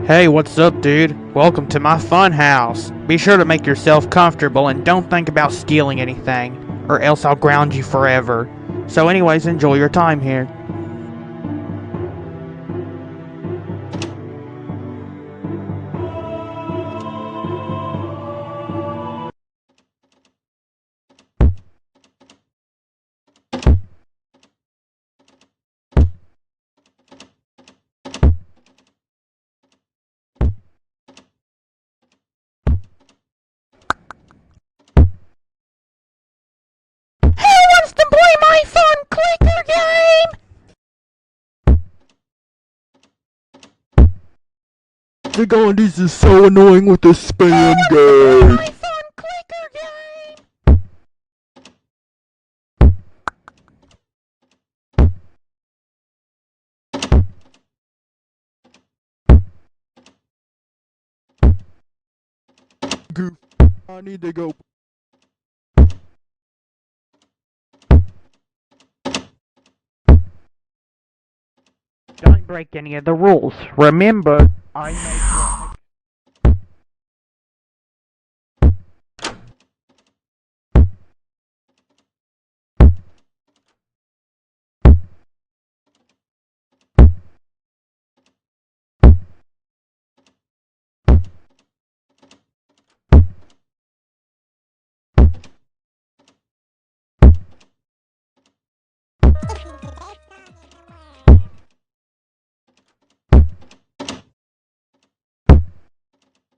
Hey, what's up, dude? Welcome to my fun house. Be sure to make yourself comfortable and don't think about stealing anything, or else I'll ground you forever. So, anyways, enjoy your time here. Who wants to play my fun clicker game? The guy, this is so annoying with this spam game. My fun clicker game. Goof, I need to go. Don't break any of the rules. Remember, I make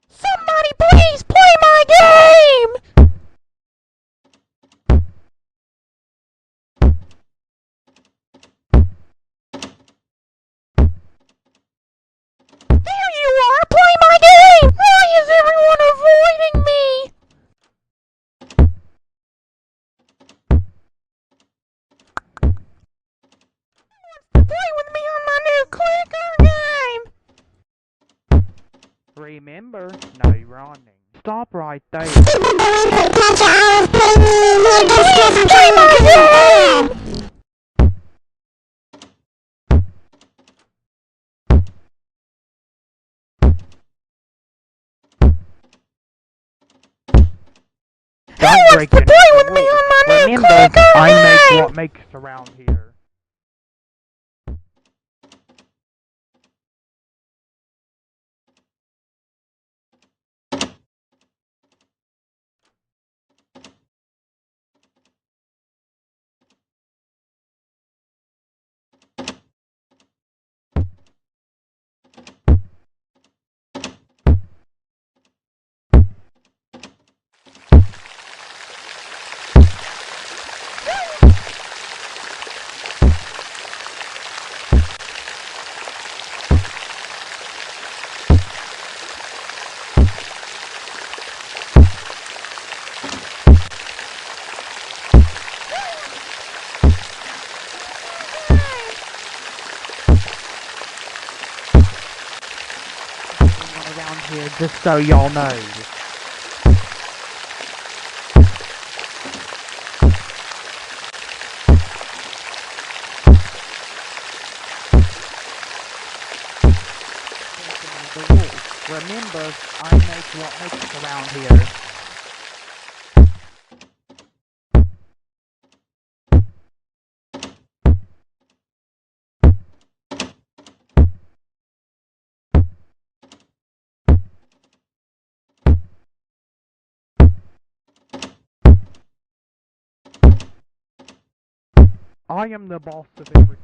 Somebody please play my game! There you are! Play my game! Why is everyone avoiding me? Who wants to play with me on my new clicker game? Remember, no running. Stop right there. Play my game! Who wants to play with me on my new Remember, clicker I make game? what makes around here. Around here, just so y'all know. Remember, I make what makes around here. I am the boss of everything.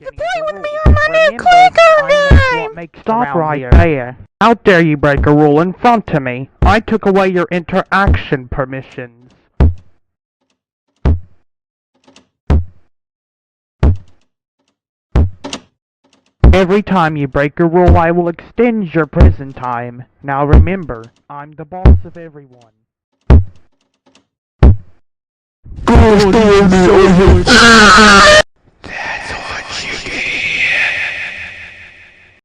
To play with me on my new clicker game! Stop right there. How dare you break a rule in front of me? I took away your interaction permissions. Every time you break a rule, I will extend your prison time. Now remember, I'm the boss of everyone. God damn it, I hate